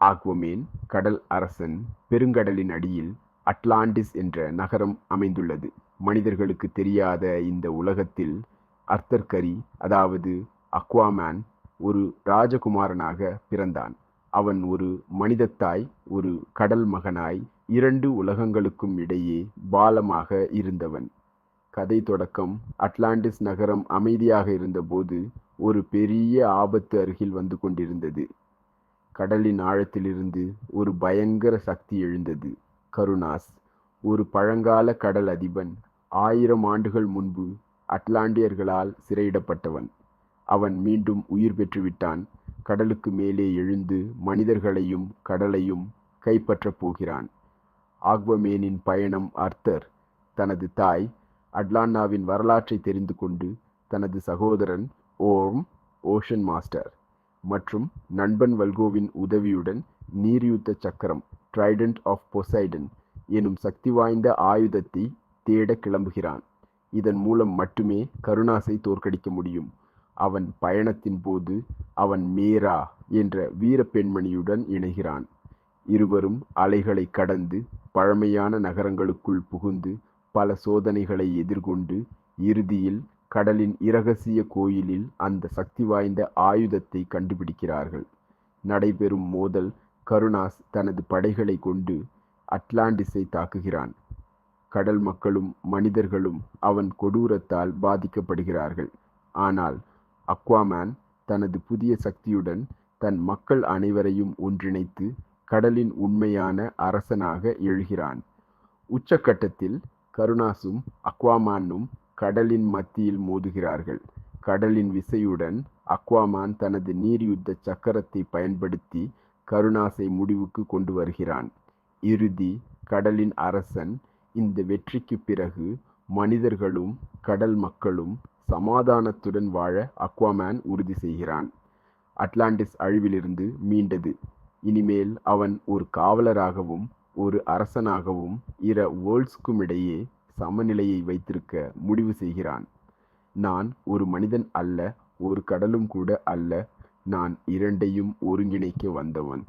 ஆக்வமேன் கடல் அரசன். பெருங்கடலின் அடியில் அட்லாண்டிஸ் என்ற நகரம் அமைந்துள்ளது. மனிதர்களுக்கு தெரியாத இந்த உலகத்தில் அர்த்தர் கரி, அதாவது அக்வாமேன், ஒரு ராஜகுமாரனாக பிறந்தான். அவன் ஒரு மனிதத்தாய், ஒரு கடல் மகனாய், இரண்டு உலகங்களுக்கும் இடையே பாலமாக இருந்தவன். கதை தொடக்கம்: அட்லாண்டிஸ் நகரம் அமைதியாக இருந்தபோது ஒரு பெரிய ஆபத்து அருகில் வந்து கொண்டிருந்தது. கடலின் ஆழத்திலிருந்து ஒரு பயங்கர சக்தி எழுந்தது. கருணாஸ், ஒரு பழங்கால கடல் அதிபன், 1000 ஆண்டுகள் முன்பு அட்லாண்டியர்களால் சிறையிடப்பட்டவன். அவன் மீண்டும் உயிர் பெற்றுவிட்டான். கடலுக்கு மேலே எழுந்து மனிதர்களையும் கடலையும் கைப்பற்றப் போகிறான். ஆக்வமேனின் பயணம். அர்த்தர் தனது தாய் அட்லான்னாவின் வரலாற்றை தெரிந்து கொண்டு, தனது சகோதரன் ஓர்ம், ஓஷன் மாஸ்டர், மற்றும் நண்பன் வல்கோவின் உதவியுடன் நீர்யுத்த சக்கரம், ட்ரைடன்ட் ஆஃப் பொசைடன் எனும் சக்தி வாய்ந்த ஆயுதத்தை தேட கிளம்புகிறான். இதன் மூலம் மட்டுமே கருணாஸை தோற்கடிக்க முடியும். அவன் பயணத்தின் போது அவன் மேரா என்ற வீர பெண்மணியுடன் இணைகிறான். இருவரும் அலைகளை கடந்து பழமையான நகரங்களுக்குள் புகுந்து பல சோதனைகளை எதிர்கொண்டு இறுதியில் கடலின் இரகசிய கோயிலில் அந்த சக்தி வாய்ந்த ஆயுதத்தை கண்டுபிடிக்கிறார்கள். நடைபெறும் மோதல். கருணாஸ் தனது படைகளை கொண்டு அட்லாண்டிஸை தாக்குகிறான். கடல் மக்களும் மனிதர்களும் அவன் கொடூரத்தால் பாதிக்கப்படுகிறார்கள். ஆனால் அக்வாமேன் தனது புதிய சக்தியுடன் தன் மக்கள் அனைவரையும் ஒன்றிணைத்து கடலின் உண்மையான அரசனாக எழுகிறான். உச்சக்கட்டத்தில் கருணாஸும் அக்வாமானும் கடலின் மத்தியில் மோதுகிறார்கள். கடலின் விசையுடன் அக்வாமான் தனது நீர்யுத்த சக்கரத்தை பயன்படுத்தி கருணாஸை முடிவுக்கு கொண்டு வருகிறான். இறுதி. கடலின் அரசன். இந்த வெற்றிக்கு பிறகு மனிதர்களும் கடல் மக்களும் சமாதானத்துடன் வாழ அக்வாமேன் உறுதி செய்கிறான். அட்லாண்டிஸ் அழிவிலிருந்து மீண்டது. இனிமேல் அவன் ஒரு காவலராகவும் ஒரு அரசனாகவும் வேர்ல்ட்ஸ்க்கும் இடையே சமநிலையை வைத்திருக்க முடிவு செய்கிறான். நான் ஒரு மனிதன் அல்ல, ஒரு கடலும் கூட அல்ல. நான் இரண்டையும் ஒருங்கிணைக்க வந்தவன்.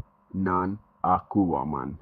நான் ஆக்குவாமான்.